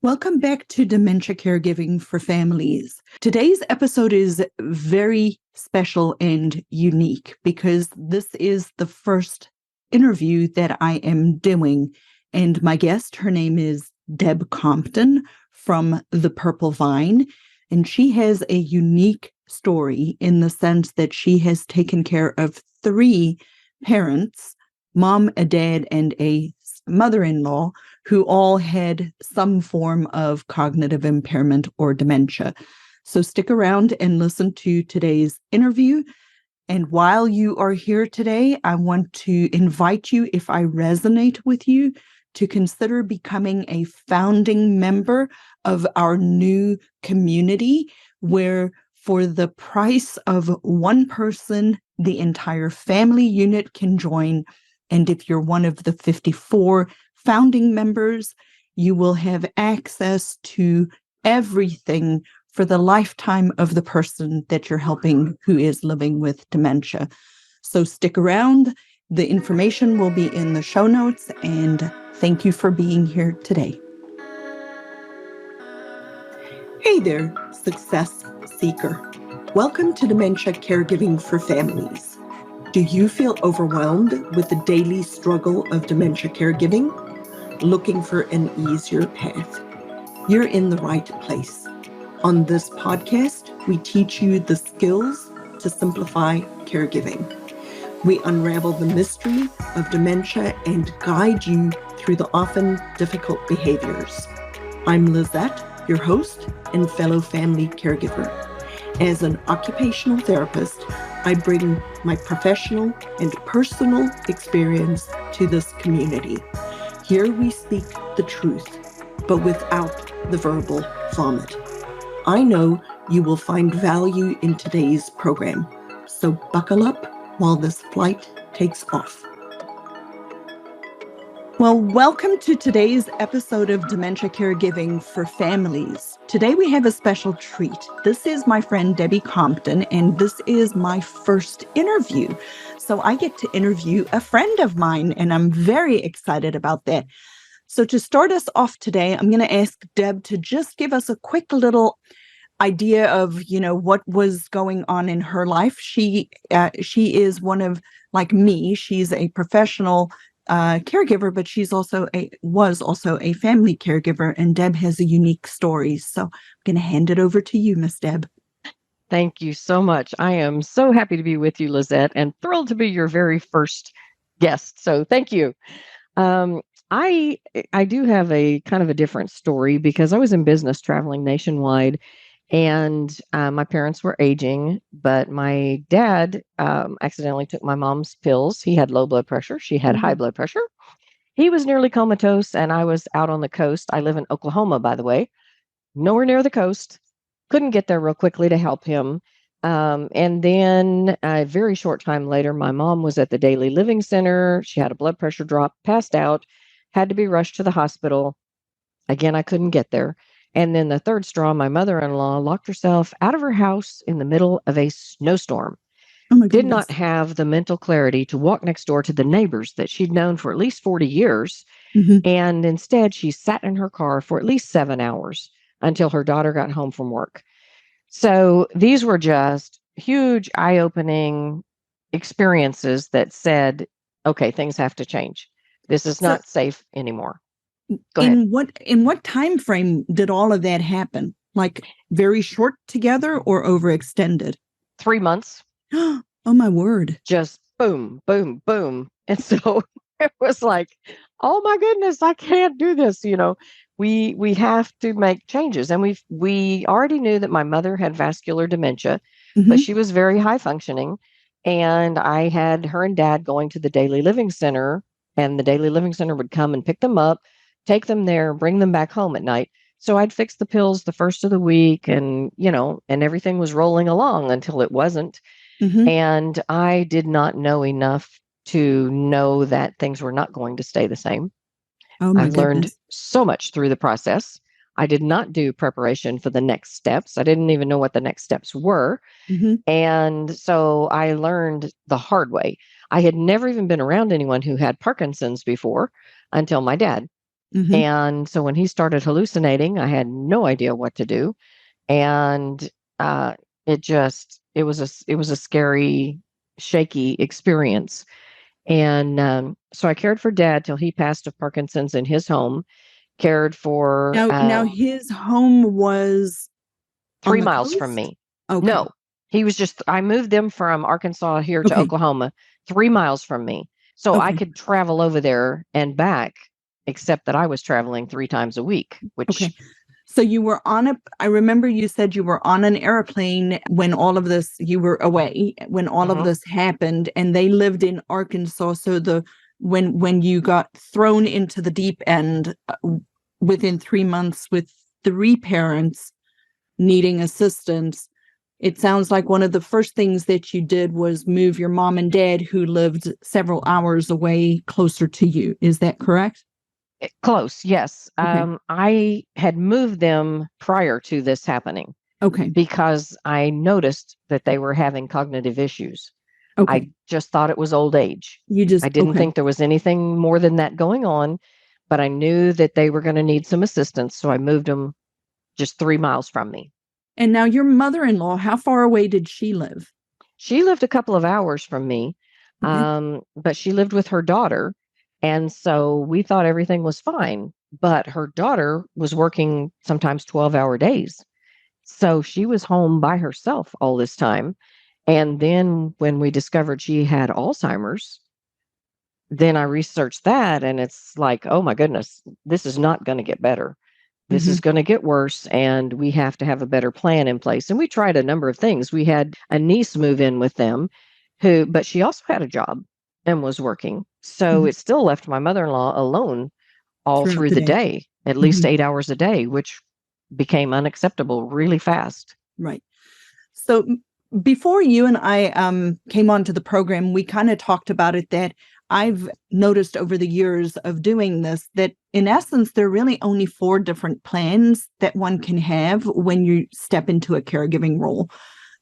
Welcome back to Dementia Caregiving for Families. Today's episode is very special and unique because this is the first interview that I am doing. And my guest, her name is Deb Compton from The Purple Vine. And she has a unique story in the sense that she has taken care of three parents, mom, a dad, and a mother-in-law, who all had some form of cognitive impairment or dementia. So stick around and listen to today's interview. And while you are here today, I want to invite you, if I resonate with you, to consider becoming a founding member of our new community, where for the price of one person, the entire family unit can join. And if you're one of the 54 founding members, you will have access to everything for the lifetime of the person that you're helping who is living with dementia. So stick around. The information will be in the show notes, and thank you for being here today. Hey there, success seeker. Welcome to Dementia Caregiving for Families. Do you feel overwhelmed with the daily struggle of dementia caregiving? Looking for an easier path? You're in the right place. On this podcast, we teach you the skills to simplify caregiving. We unravel the mystery of dementia and guide you through the often difficult behaviors. I'm Lizette, your host and fellow family caregiver. As an occupational therapist, I bring my professional and personal experience to this community. Here we speak the truth, but without the verbal vomit. I know you will find value in today's program, so buckle up while this flight takes off. Well, welcome to today's episode of Dementia Caregiving for Families. Today we have a special treat. This is my friend Debbie Compton, and this is my first interview. So I get to interview a friend of mine, and I'm very excited about that. So to start us off today, I'm going to ask Deb to just give us a quick little idea of, what was going on in her life. She is one of, like me, she's a professional caregiver, but was also a family caregiver, and Deb has a unique story. So I'm going to hand it over to you, Miss Deb. Thank you so much. I am so happy to be with you, Lizette, and thrilled to be your very first guest. So thank you. I do have a kind of a different story because I was in business traveling nationwide, and my parents were aging, but my dad accidentally took my mom's pills. He had low blood pressure. She had high blood pressure. He was nearly comatose, and I was out on the coast. I live in Oklahoma, by the way, nowhere near the coast. Couldn't get there real quickly to help him. And then a very short time later, my mom was at the Daily Living Center. She had a blood pressure drop, passed out, had to be rushed to the hospital. Again, I couldn't get there. And then the third straw, my mother-in-law locked herself out of her house in the middle of a snowstorm. Oh my goodness. Did not have the mental clarity to walk next door to the neighbors that she'd known for at least 40 years. Mm-hmm. And instead, she sat in her car for at least 7 hours until her daughter got home from work. So these were just huge, eye-opening experiences that said, okay, things have to change. This is not safe anymore. Go ahead. In what time frame did all of that happen? Like very short together or overextended? 3 months. Oh my word. Just boom, boom, boom. And so it was like, oh my goodness, I can't do this. We have to make changes. And we already knew that my mother had vascular dementia, but she was very high functioning. And I had her and dad going to the Daily Living Center, and the Daily Living Center would come and pick them up, take them there, bring them back home at night. So I'd fix the pills the first of the week, and everything was rolling along until it wasn't. And I did not know enough to know that things were not going to stay the same. Oh my I learned goodness. so much through the process. I did not do preparation for the next steps. I didn't even know what the next steps were. And so I learned the hard way. I had never even been around anyone who had Parkinson's before until my dad. Mm-hmm. And so when he started hallucinating, I had no idea what to do. And uh, it was a scary, shaky experience. And so I cared for Dad till he passed of Parkinson's in his home. Cared for Now his home was on 3 the miles from coast? me. Okay. No, he was just. I moved them from Arkansas here to Okay. Oklahoma, 3 miles from me, so I Okay. could travel over there and back. Except that I was traveling 3 times a week, which Okay. So you were I remember you said you were on an airplane when all of this, you were away when all of Mhm. this happened, and they lived in Arkansas. So when you got thrown into the deep end within 3 months with three parents needing assistance, it sounds like one of the first things that you did was move your mom and dad, who lived several hours away, closer to you. Is that correct? Close. Yes, Okay. I had moved them prior to this happening Okay. because I noticed that they were having cognitive issues. I Okay. just thought it was old age. You I just, didn't okay. think there was anything more than that going on, but I knew that they were going to need some assistance, so I moved them just 3 miles from me. And now your mother-in-law, how far away did she live? She lived a couple of hours from me, Okay. but she lived with her daughter, and so we thought everything was fine, but her daughter was working sometimes 12-hour days. So she was home by herself all this time, and then when we discovered she had Alzheimer's, then I researched that, and it's like, "Oh my goodness, this is not gonna get better. This is Hmm. gonna get worse, and we have to have a better plan in place." And we tried a number of things. We had a niece move in with them but she also had a job and was working. So Hmm. it still left my mother-in-law alone all Throughout through the the day. day, at least Hmm. 8 hours a day, which became unacceptable really fast. Right. So before you and I came onto the program, we kind of talked about it, that I've noticed over the years of doing this that in essence, there are really only four different plans that one can have when you step into a caregiving role.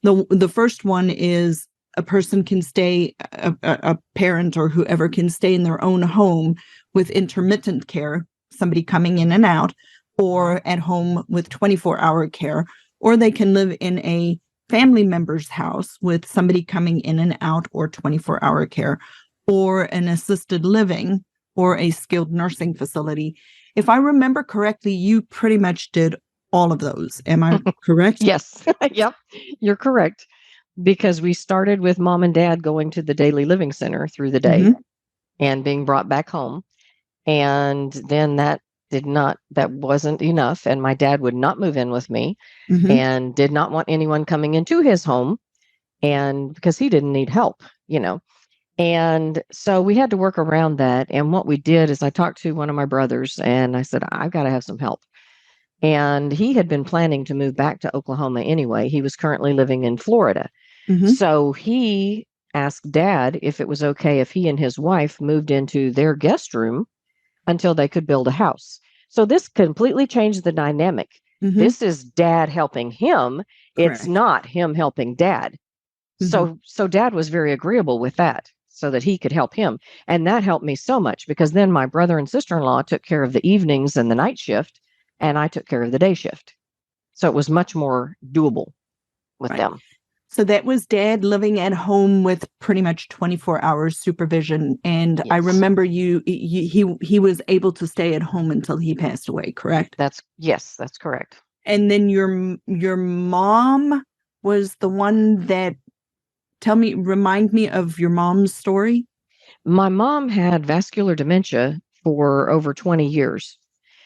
The first one is a person can stay, a parent or whoever can stay in their own home with intermittent care, somebody coming in and out, or at home with 24-hour care, or they can live in a family member's house with somebody coming in and out, or 24-hour care, or an assisted living, or a skilled nursing facility. If I remember correctly, you pretty much did all of those. Am I correct? Yes. Yep. You're correct. Because we started with mom and dad going to the daily living center through the day Hmm. and being brought back home. And then that wasn't enough. And my dad would not move in with me Hmm. and did not want anyone coming into his home, and because he didn't need help, you know. And so we had to work around that. And what we did is I talked to one of my brothers and I said, I've got to have some help. And he had been planning to move back to Oklahoma anyway. He was currently living in Florida. Hmm. So he asked dad if it was okay if he and his wife moved into their guest room until they could build a house. So this completely changed the dynamic. Hmm. This is dad helping him. It's Correct. not him helping dad. Hmm. So dad was very agreeable with that so that he could help him. And that helped me so much because then my brother and sister-in-law took care of the evenings and the night shift, and I took care of the day shift. So it was much more doable with Right. them. So that was dad living at home with pretty much 24 hours supervision. And I Yes. remember he was able to stay at home until he passed away, correct? That's correct. And then your mom was the one that, remind me of your mom's story. My mom had vascular dementia for over 20 years.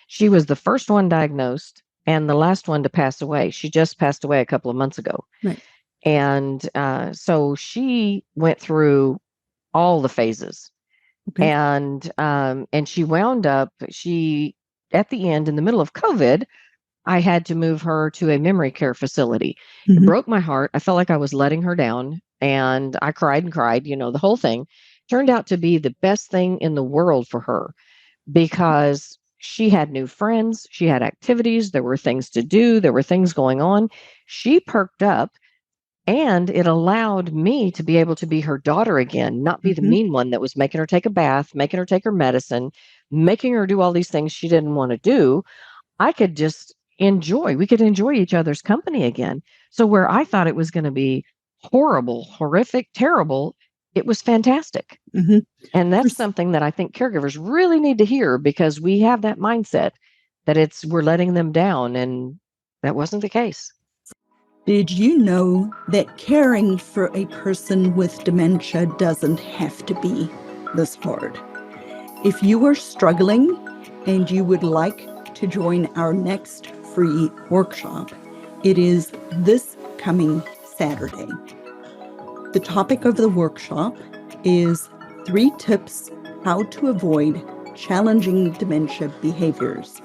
She was the first one diagnosed and the last one to pass away. She just passed away a couple of months ago. Right. And so she went through all the phases. Okay. And she wound up, she, at the end, in the middle of COVID, I had to move her to a memory care facility. It Hmm. broke my heart. I felt like I was letting her down, and I cried and cried, the whole thing. Turned out to be the best thing in the world for her because she had new friends, she had activities, there were things to do, there were things going on. She perked up And it allowed me to be able to be her daughter again, not be the Mm-hmm. mean one that was making her take a bath, making her take her medicine, making her do all these things she didn't want to do. I could just we could enjoy each other's company again. So where I thought it was going to be horrible, horrific, terrible, it was fantastic. Mm-hmm. And For that's something that I think caregivers really need to hear, because we have that mindset that we're letting them down, and that wasn't the case. Did you know that caring for a person with dementia doesn't have to be this hard? If you are struggling and you would like to join our next free workshop, it is this coming Saturday. The topic of the workshop is 3 tips how to avoid challenging dementia behaviors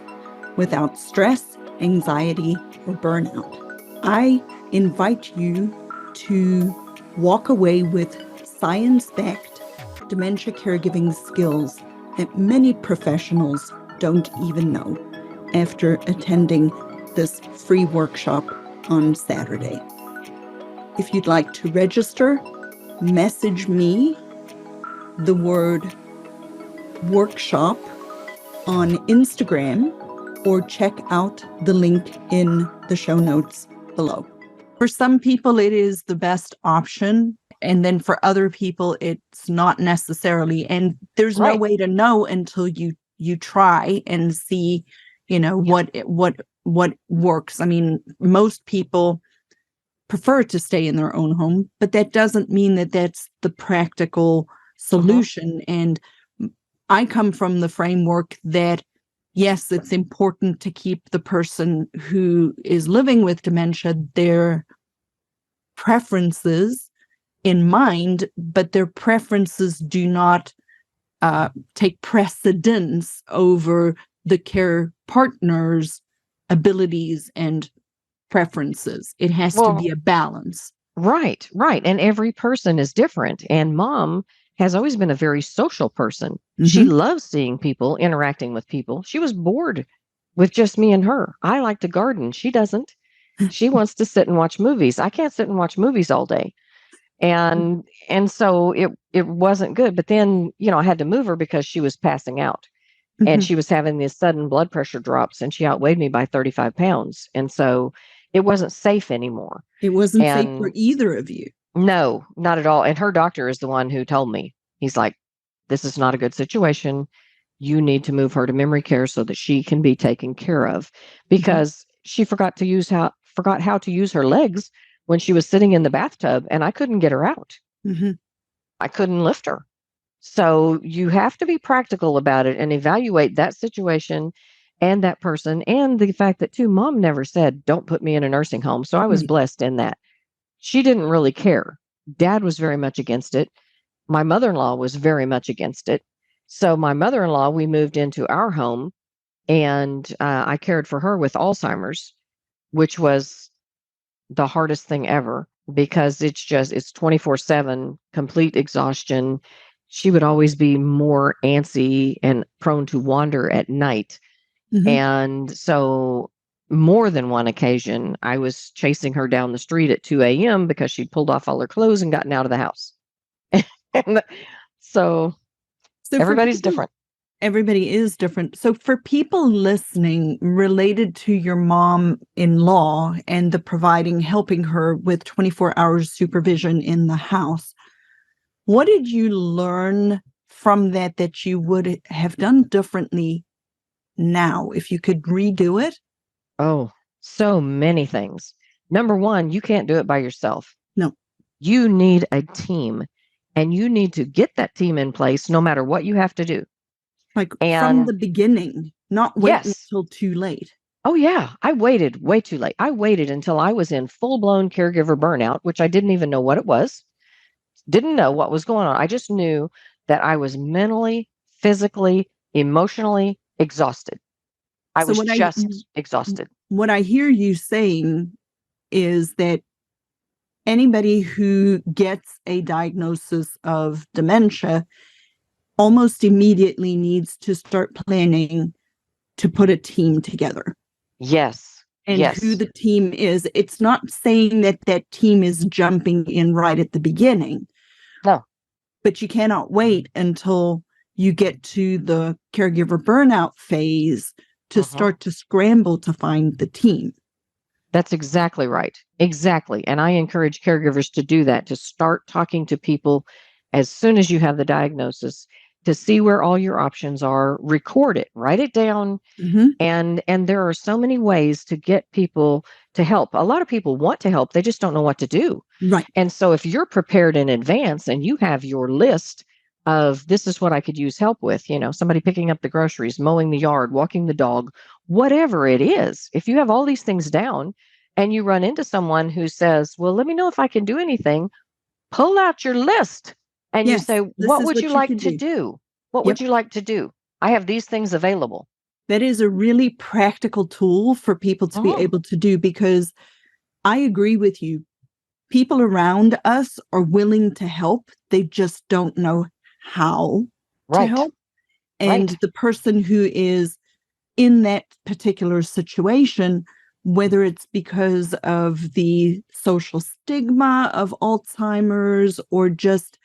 without stress, anxiety, or burnout. I invite you to walk away with science-backed dementia caregiving skills that many professionals don't even know after attending this free workshop on Saturday. If you'd like to register, message me the word workshop on Instagram or check out the link in the show notes below. For some people, it is the best option. And then for other people, it's not necessarily. And there's no Right. way to know until you try and see, what works. I mean, most people prefer to stay in their own home, but that doesn't mean that that's the practical solution. And I come from the framework that, yes, it's important to keep the person who is living with dementia, their preferences in mind, but their preferences do not take precedence over the care partner's abilities and preferences. It has to be a balance. Right, right. And every person is different. And mom has always been a very social person. She loves seeing people, interacting with people. She was bored with just me and her. I like to garden. She doesn't. She wants to sit and watch movies. I can't sit and watch movies all day. And so it wasn't good. But then, I had to move her because she was passing out. And she was having these sudden blood pressure drops, and she outweighed me by 35 pounds. And so it wasn't safe anymore. It wasn't safe for either of you. No, not at all. And her doctor is the one who told me. He's like, this is not a good situation. You need to move her to memory care so that she can be taken care of, because she forgot how to use her legs when she was sitting in the bathtub, and I couldn't get her out. I couldn't lift her. So you have to be practical about it and evaluate that situation and that person, and the fact that too, mom never said, don't put me in a nursing home. So I was blessed in that. She didn't really care. Dad was very much against it. My mother-in-law was very much against it. So my mother-in-law, we moved into our home, and I cared for her with Alzheimer's, which was the hardest thing ever, because it's 24/7 complete exhaustion. She would always be more antsy and prone to wander at night. And so more than one occasion, I was chasing her down the street at 2 a.m. because she'd pulled off all her clothes and gotten out of the house. And so everybody's different. Everybody is different. So for people listening related to your mom-in-law and the helping her with 24 hours supervision in the house, what did you learn from that you would have done differently now if you could redo it? Oh, so many things. Number one, you can't do it by yourself. No. You need a team, and you need to get that team in place no matter what you have to do. From the beginning, not wait until too late. Oh, yeah. I waited way too late. I waited until I was in full-blown caregiver burnout, which I didn't even know what it was. Didn't know what was going on. I just knew that I was mentally, physically, emotionally exhausted. I was just exhausted. What I hear you saying is that anybody who gets a diagnosis of dementia almost immediately needs to start planning to put a team together. Yes. and who Yes. the team is. It's not saying that that team is jumping in right at the beginning, No. but you cannot wait until you get to the caregiver burnout phase to Mhm. start to scramble to find the team. That's exactly right. Exactly. And I encourage caregivers to do that, to start talking to people as soon as you have the diagnosis, to see where all your options are, record it, write it down. Mm-hmm. And there are so many ways to get people to help. A lot of people want to help, they just don't know what to do. Right. And so if you're prepared in advance and you have your list of this is what I could use help with, somebody picking up the groceries, mowing the yard, walking the dog, whatever it is, if you have all these things down and you run into someone who says, well, let me know if I can do anything, pull out your list and you say, Yes, this what is would you what you like can to do. do? What would Yep. you like to do? I have these things available. That is a really practical tool for people to be Mhm. able to do, because I agree with you. People around us are willing to help. They just don't know how to Right. help. And Right. the person who is in that particular situation, whether it's because of the social stigma of Alzheimer's or just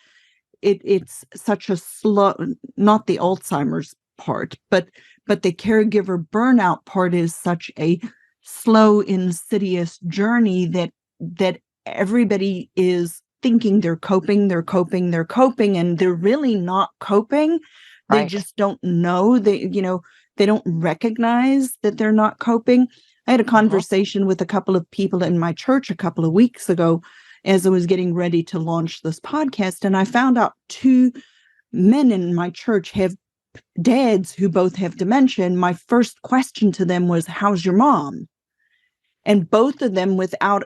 it's such a slow, not the Alzheimer's part, but the caregiver burnout part is such a slow, insidious journey that everybody is thinking they're coping, and they're really not coping. They Right. just don't know. They don't recognize that they're not coping. I had a Mhm. conversation with a couple of people in my church a couple of weeks ago as I was getting ready to launch this podcast. And I found out two men in my church have dads who both have dementia. And my first question to them was, how's your mom? And both of them, without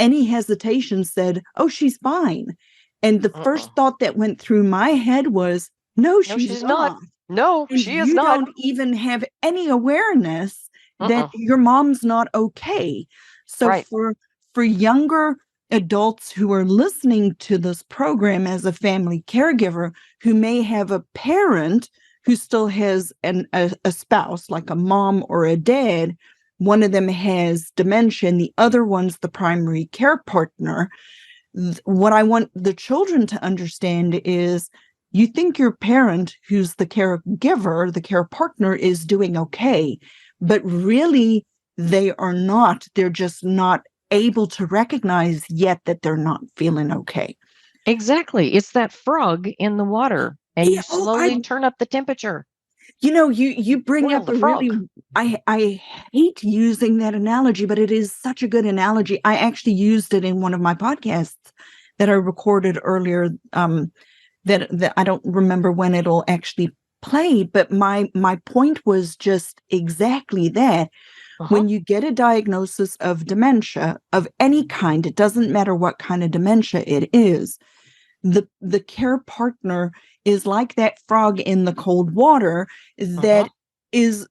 any hesitation, said, oh, she's fine. And the first Mm-mm. thought that went through my head was, no, No, she's she's not. not. No, And she is you not. don't even have any awareness that Mm-mm. your mom's not okay. So Right. for younger adults who are listening to this program as a family caregiver, who may have a parent who still has a spouse, like a mom or a dad, one of them has dementia and the other one's the primary care partner. What I want the children to understand is, you think your parent, who's the caregiver, the care partner, is doing okay, but really they are not. They're just not able to recognize yet that they're not feeling okay. Exactly. It's that frog in the water, and you Yeah. Oh, slowly turn up the temperature. you bring Boil up the a really, frog. I hate using that analogy, but it is such a good analogy. I actually used it in one of my podcasts that I recorded earlier. That I don't remember when it'll actually play, but my point was just exactly that. Uh-huh. When you get a diagnosis of dementia of any kind, it doesn't matter what kind of dementia it is, the care partner is like that frog in the cold water Uh-huh. that is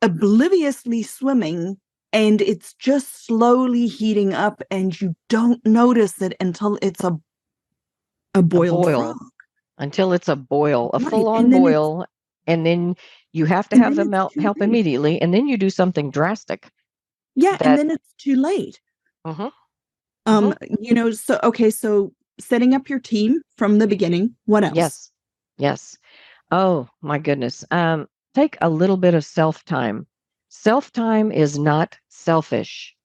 obliviously swimming, and it's just slowly heating up, and you don't notice it until it's a A boiled frog. boil until it's a boil, a Right. full-on boil, and then you have to And have then them it's out too help late. immediately, and then you do something drastic Yeah, and that then it's too late. Mhm. Mhm. So okay, so setting up your team from the beginning. What else? Yes. Yes. Oh, my goodness. Take a little bit of self-time. Self-time is not selfish.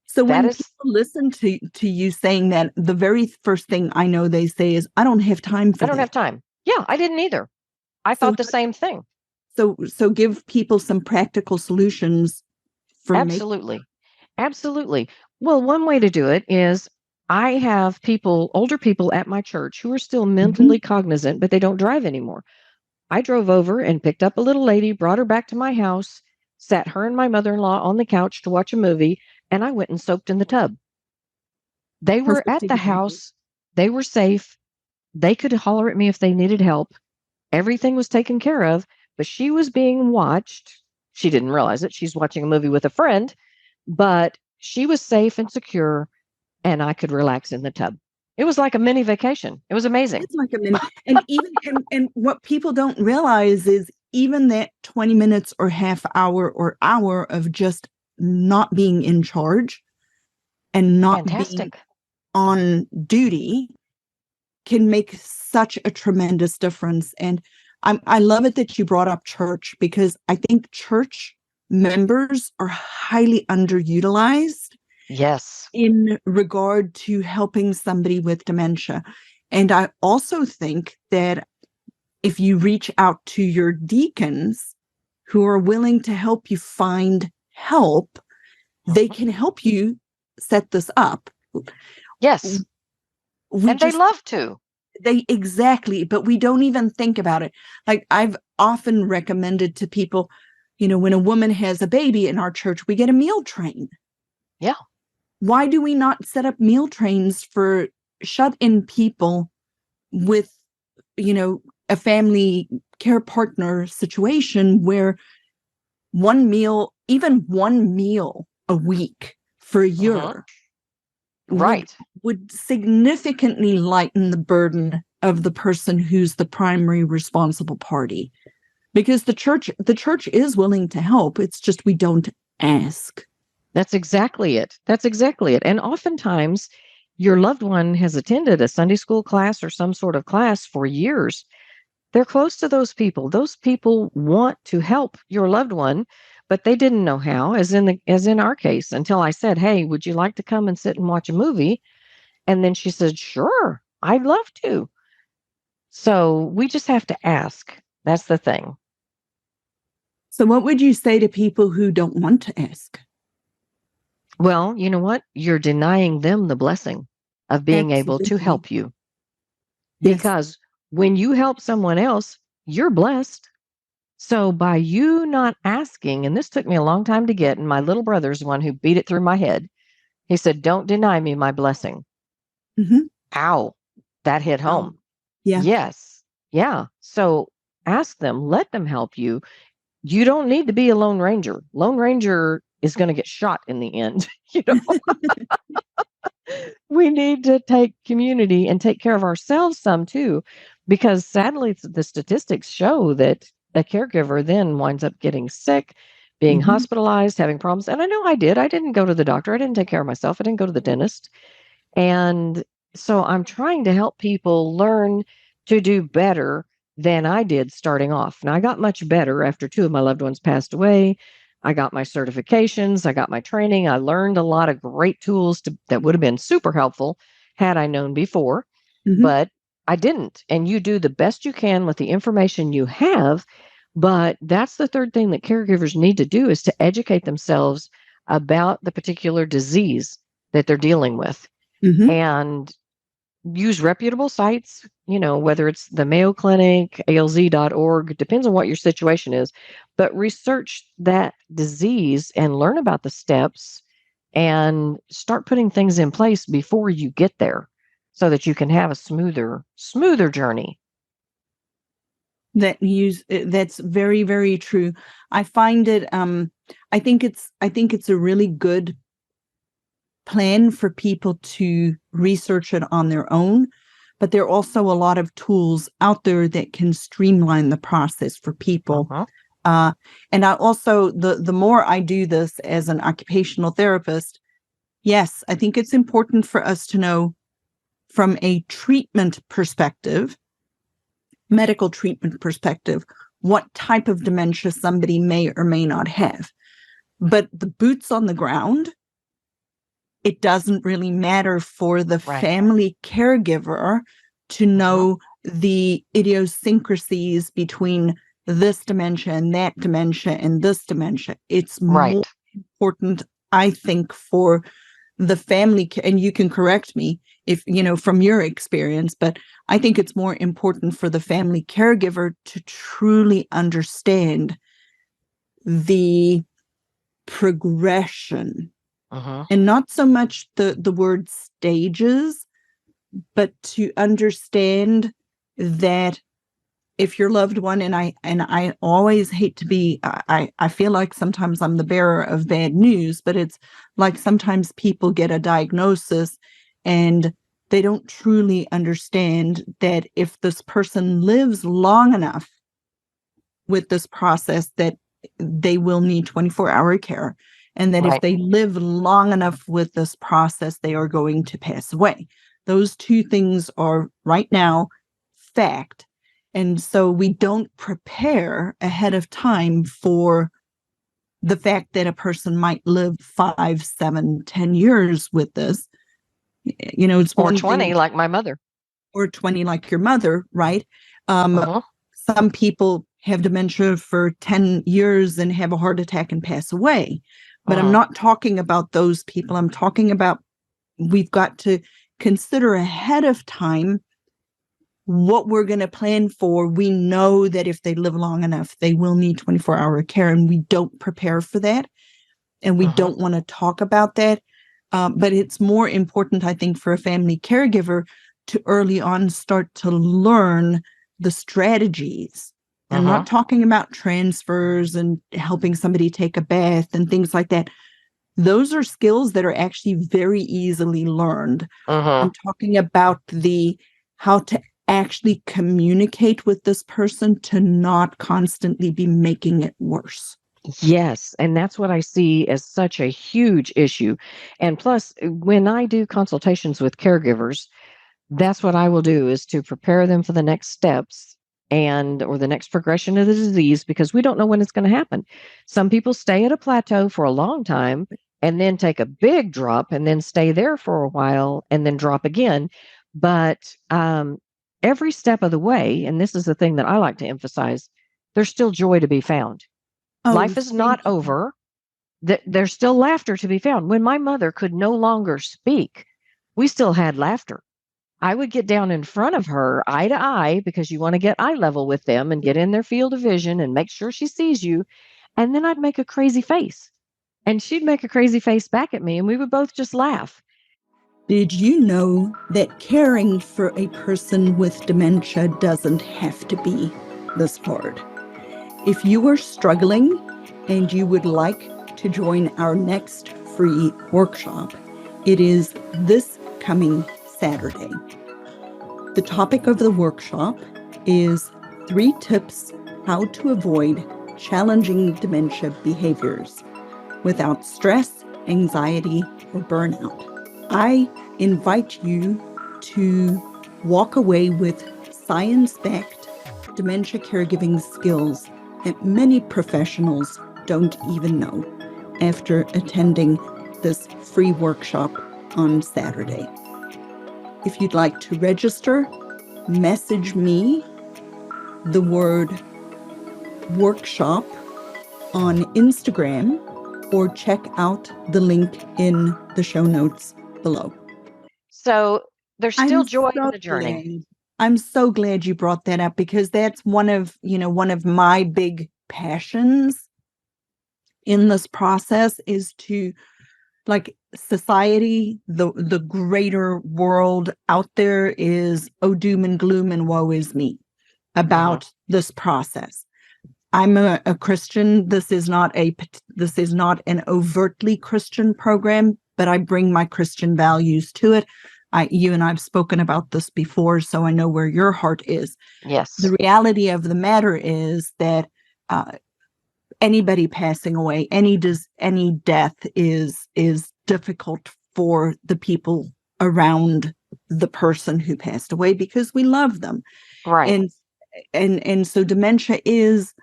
So That when people is listen to you saying that, the very first thing I know they say is, I don't have time I for don't this. have time. Yeah, I didn't either. I So thought the same thing. so give people some practical solutions for making. Absolutely. Absolutely. Well, one way to do it is I have people, older people at my church who are still Mhm. mentally cognizant, but they don't drive anymore. I drove over and picked up a little lady, brought her back to my house, sat her and my mother in law on the couch to watch a movie, and I went and soaked in the tub. They were Perfect at the example. house, they were safe, they could holler at me if they needed help. Everything was taken care of, but she was being watched. She didn't realize it. She's watching a movie with a friend, but she was safe and secure, and I could relax in the tub. It was like a mini vacation. It was amazing. It's like a minute. And even and what people don't realize is, even that 20 minutes or half hour or hour of just not being in charge and not being Fantastic. on duty can make such a tremendous difference. And I love it that you brought up church, because I think church members are highly underutilized Yes. in regard to helping somebody with dementia. And I also think that if you reach out to your deacons who are willing to help you find help, they can help you set this up. Yes. We And they just love to. exactly, but we don't even think about it. Like, I've often recommended to people, when a woman has a baby in our church, we get a meal train. Yeah. Why do we not set up meal trains for shut-in people with, a family care partner situation where even one meal a week for a year Right. would significantly lighten the burden of the person who's the primary responsible party, because the church is willing to help. It's just we don't ask. That's exactly it. That's exactly it. And oftentimes your loved one has attended a Sunday school class or some sort of class for years. They're close to those people. Those people want to help your loved one, but they didn't know how, as in our case, until I said, "Hey, would you like to come and sit and watch a movie?" And then she said, "Sure, I'd love to." So we just have to ask. That's the thing. So what would you say to people who don't want to ask? Well, you know what? You're denying them the blessing of being able to Absolutely. help you. Yes. Because when you help someone else, you're blessed. So by you not asking, and this took me a long time to get, and my little brother's the one who beat it through my head. He said, "Don't deny me my blessing." Mm-hmm. Ow, that hit Oh, home. yeah. Yes. Yeah. So ask them, let them help you. You don't need to be a Lone Ranger. Lone Ranger is going to get shot in the end. We need to take community and take care of ourselves some too, because sadly, the statistics show that a caregiver then winds up getting sick, being Mm-hmm. hospitalized, having problems. And I know I did. I didn't go to the doctor. I didn't take care of myself. I didn't go to the dentist. And so I'm trying to help people learn to do better than I did starting off. Now, I got much better after two of my loved ones passed away. I got my certifications, I got my training. I learned a lot of great tools that would have been super helpful had I known before, Mm-hmm. but I didn't. And you do the best you can with the information you have. But that's the third thing that caregivers need to do, is to educate themselves about the particular disease that they're dealing with, Mm-hmm. and use reputable sites, whether it's the Mayo Clinic, alz.org, depends on what your situation is, but research that disease and learn about the steps and start putting things in place before you get there so that you can have a smoother journey. That's very, very true. I find it I think it's a really good plan for people to research it on their own, but there are also a lot of tools out there that can streamline the process for people. And I also, the more I do this as an occupational therapist, yes, I think it's important for us to know from a treatment perspective, medical treatment perspective, what type of dementia somebody may or may not have. But the boots on the ground, it doesn't really matter for the Right. family caregiver to know the idiosyncrasies between this dementia and that dementia and this dementia. It's more important, I think, for the family, and you can correct me if, from your experience, but I think it's more important for the family caregiver to truly understand the progression, and not so much the word stages, but to understand that if your loved one, and I always hate to be, I feel like sometimes I'm the bearer of bad news, but it's like sometimes people get a diagnosis and they don't truly understand that if this person lives long enough with this process, that they will need 24-hour care. and that if Right. they live long enough with this process, they are going to pass away. Those two things are right now fact. And so we don't prepare ahead of time for the fact that a person might live 5, 7, 10 years with this. It's Or one 20, thing, like my mother. or 20 like your mother, right? Uh-huh. Some people have dementia for 10 years and have a heart attack and pass away. But I'm Uh-huh. not talking about those people. I'm talking about we've got to consider ahead of time what we're going to plan for. We know that if they live long enough, they will need 24-hour care, and we don't prepare for that. And we don't want to talk about that. But it's more important, I think, for a family caregiver to early on start to learn the strategies. And I'm not talking about transfers and helping somebody take a bath and things like that. Those are skills that are actually very easily learned. I'm talking about how to actually communicate with this person to not constantly be making it worse. Yes, and that's what I see as such a huge issue. And plus, when I do consultations with caregivers, that's what I will do, is to prepare them for the next steps or the next progression of the disease, because we don't know when it's going to happen. Some people stay at a plateau for a long time and then take a big drop and then stay there for a while and then drop again. But every step of the way, and this is the thing that I like to emphasize, there's still joy to be found. Oh, Life is thank not you. over. There's still laughter to be found. When my mother could no longer speak, we still had laughter. I would get down in front of her eye to eye, because you want to get eye level with them and get in their field of vision and make sure she sees you. And then I'd make a crazy face and she'd make a crazy face back at me, and we would both just laugh. Did you know that caring for a person with dementia doesn't have to be this hard? If you are struggling and you would like to join our next free workshop, it is this coming Saturday. The topic of the workshop is 3 tips how to avoid challenging dementia behaviors without stress, anxiety, or burnout. I invite you to walk away with science-backed dementia caregiving skills that many professionals don't even know after attending this free workshop on Saturday. If you'd like to register, message me the word workshop on Instagram, or check out the link in the show notes below. So there's still joy in the journey. Glad. I'm so glad you brought that up, because that's one of my big passions in this process is to, like, society, the greater world out there is, oh, doom and gloom and woe is me about this process. I'm a Christian. This is not an overtly Christian program, but I bring my Christian values to it. You and I've spoken about this before, so I know where your heart is. Yes. The reality of the matter is that anybody passing away, any death is difficult for the people around the person who passed away, because we love them. Right. And so dementia is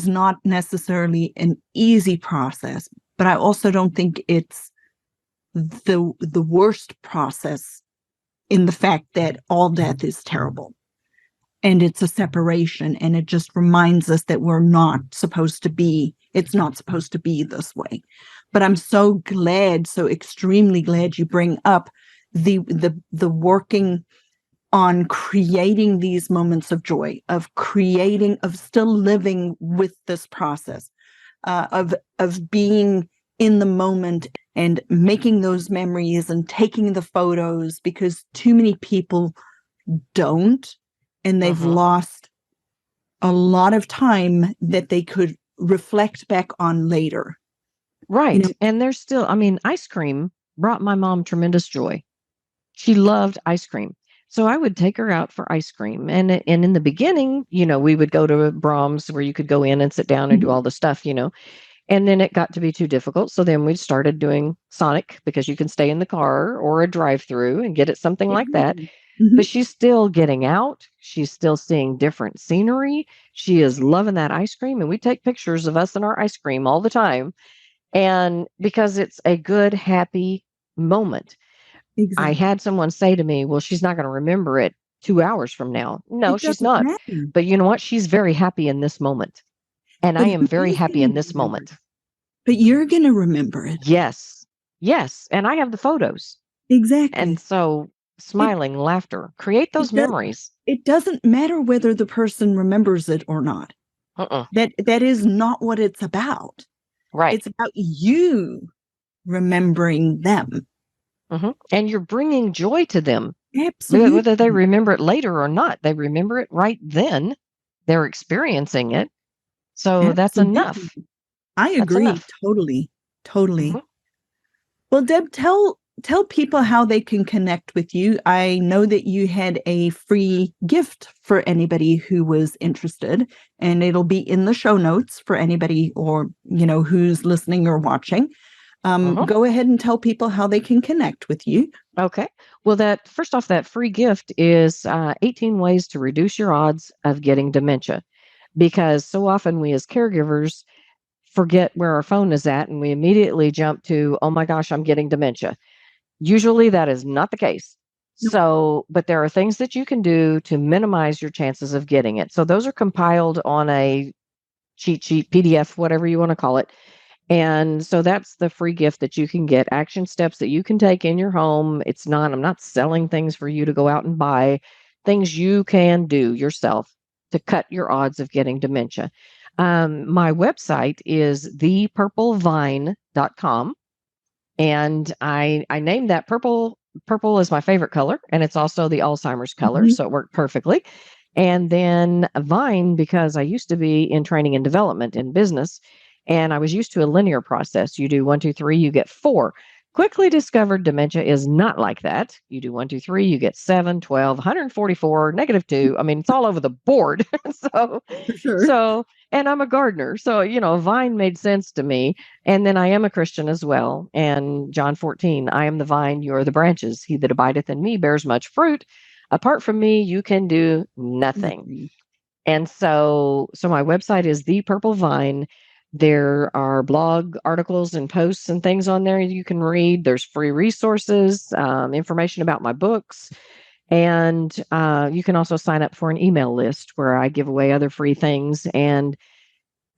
not necessarily an easy process, but I also don't think it's the worst process, in the fact that all death is terrible and it's a separation, and it just reminds us that it's not supposed to be this way. But I'm so extremely glad you bring up the working on creating these moments of joy, of still living with this process, of being in the moment and making those memories and taking the photos, because too many people don't, and they've lost a lot of time that they could reflect back on later. Right. And there's still, ice cream brought my mom tremendous joy. She loved ice cream. So I would take her out for ice cream. And in the beginning, we would go to Brahms, where you could go in and sit down and do all the stuff, And then it got to be too difficult. So then we started doing Sonic because you can stay in the car or a drive-through and get it something like that. Exactly. Mhm. But she's still getting out. She's still seeing different scenery. She is loving that ice cream. And we take pictures of us and our ice cream all the time. And because it's a good, happy moment. I Exactly. had someone say to me, well, she's not going to remember it 2 hours from now. No, It she's doesn't not. matter. But you know what? She's very happy in this moment. And I But am who very is happy going in to this remember it? moment. But you're going to remember it. Yes. Yes. And I have the photos. And Exactly. so It smiling, laughter, create it those does memories. it doesn't matter whether the person remembers it or not. Uh-uh. That is not what it's about. Right. It's about you remembering them. And you're bringing joy to them, whether they Absolutely. remember it later or not. They remember it right then. They're experiencing it. So that's Absolutely. enough. I That's agree. enough. Totally. Totally. hmm Well, Deb, tell people how they can connect with you. I know that you had a free gift for anybody who was interested, and it'll be in the show notes for anybody or who's listening or watching. hmm Go ahead and tell people how they can connect with you. Okay. Well, that first off, that free gift is 18 ways to reduce your odds of getting dementia. Because so often we as caregivers forget where our phone is at and we immediately jump to, oh my gosh, I'm getting dementia. Usually that is not the case. Nope. So, but there are things that you can do to minimize your chances of getting it. So those are compiled on a cheat sheet, PDF, whatever you want to call it. And so that's the free gift that you can get, action steps that you can take in your home. I'm not selling things for you to go out and buy, things you can do yourself to cut your odds of getting dementia. My website is thepurplevine.com. And I named that purple. Purple is my favorite color, and it's also the Alzheimer's color, Mhm. so it worked perfectly. And then Vine, because I used to be in training and development in business, and I was used to a linear process. You do one, two, three, you get four. Quickly discovered dementia is not like that. You do one, two, three, you get 7, 12, 144, -2. I mean, it's all over the board. so, For sure. so, and I'm a gardener. So, Vine made sense to me. And then I am a Christian as well. And John 14, I am the vine, you are the branches. He that abideth in me bears much fruit. Apart from me, you can do nothing. Nothing. And so my website is The Purple Vine. There are blog articles and posts and things on there you can read. There's free resources, information about my books. And you can also sign up for an email list where I give away other free things and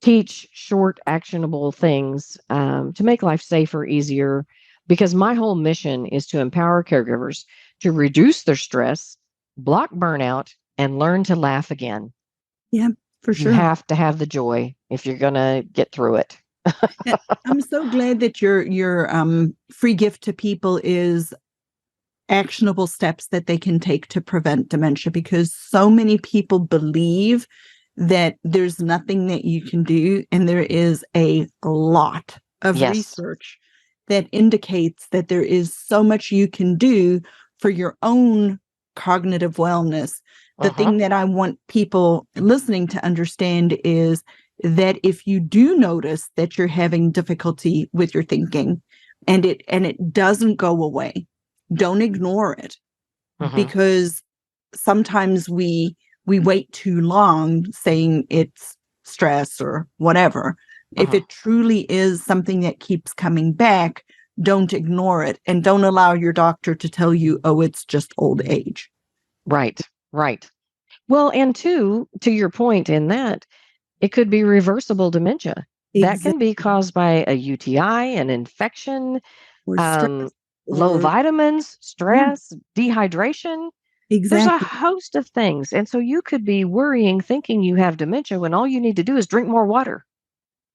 teach short, actionable things to make life safer, easier. Because my whole mission is to empower caregivers to reduce their stress, block burnout, and learn to laugh again. Yeah, for You sure. have to have the joy if you're going to get through it. I'm so glad that your free gift to people is actionable steps that they can take to prevent dementia, because so many people believe that there's nothing that you can do, and there is a lot of Yes. research that indicates that there is so much you can do for your own cognitive wellness. The Uh-huh. thing that I want people listening to understand is that if you do notice that you're having difficulty with your thinking and it doesn't go away, don't ignore it, Uh-huh. because sometimes we wait too long saying it's stress or whatever. If Uh-huh. it truly is something that keeps coming back, don't ignore it, and don't allow your doctor to tell you, oh, it's just old age. Right. Right. Well, and to your point in that, it could be reversible dementia. That can be Exactly. caused by a UTI, an infection, Or stress, um, low or vitamins, yeah, stress, dehydration. There's a exactly. host of things. And so you could be worrying, thinking you have dementia when all you need to do is drink more water.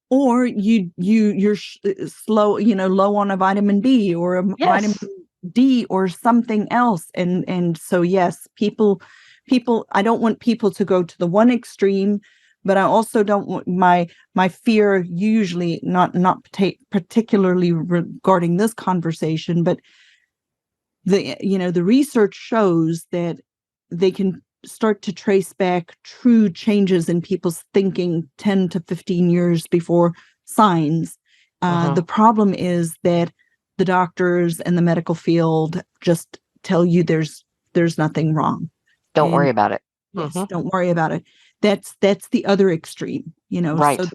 Or you're slow, low on a vitamin B or a vitamin Yes. D or something else. And so yes, people I don't want people to go to the one extreme, but I also don't want my fear, usually not particularly regarding this conversation, but the research shows that they can start to trace back true changes in people's thinking 10 to 15 years before signs. The problem is that the doctors and the medical field just tell you there's nothing wrong. Don't worry about it. Yes, don't worry about it. That's the other extreme, Right. So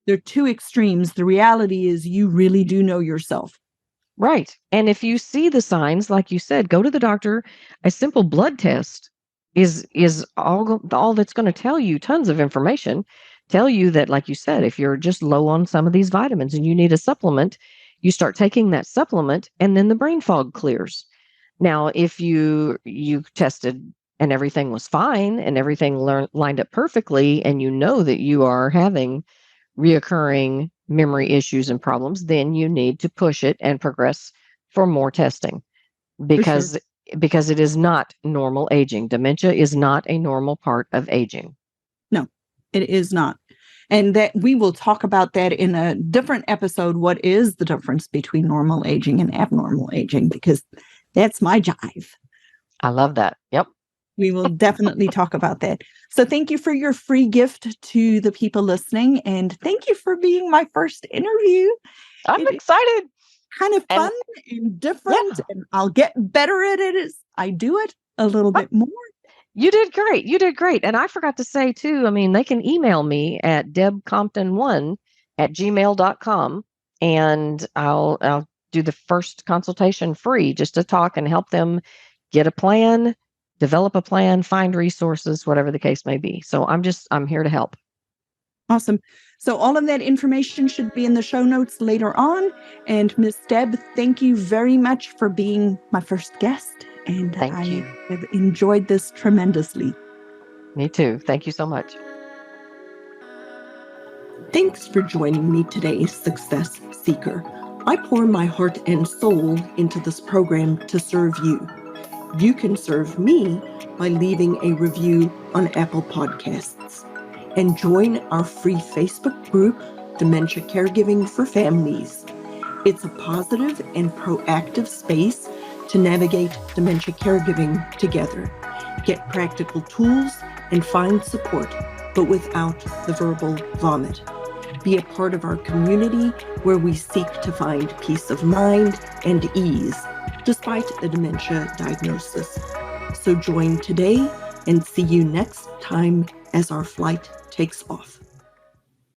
there are two extremes. The reality is you really do know yourself. Right. And if you see the signs, like you said, go to the doctor. A simple blood test is all that's going to tell you tons of information. Tell you that, like you said, if you're just low on some of these vitamins and you need a supplement, you start taking that supplement and then the brain fog clears. Now, if you tested and everything was fine and everything lined up perfectly, and you know that you are having reoccurring memory issues and problems, then you need to push it and progress for more testing because it is not normal aging. Dementia is not a normal part of aging. No, it is not. And that we will talk about that in a different episode. What is the difference between normal aging and abnormal aging? Because that's my jive. I love that. Yep. We will definitely talk about that. So thank you for your free gift to the people listening. And thank you for being my first interview. I'm excited. Kind of fun and different. And I'll get better at it as I do it a little bit more. You did great. You did great. And I forgot to say too, I mean, they can email me at debcompton1@gmail.com and I'll do the first consultation free just to talk and help them get a plan, develop a plan, find resources, whatever the case may be. So I'm here to help. Awesome. So all of that information should be in the show notes later on. And Miss Deb, thank you very much for being my first guest. And Thank you. have enjoyed this tremendously. Me too. Thank you so much. Thanks for joining me today, Success Seeker. I pour my heart and soul into this program to serve you. You can serve me by leaving a review on Apple Podcasts and join our free Facebook group, Dementia Caregiving for Families. It's a positive and proactive space to navigate dementia caregiving together, get practical tools, and find support, but without the verbal vomit. Be a part of our community where we seek to find peace of mind and ease, despite a dementia diagnosis. So join today and see you next time as our flight takes off.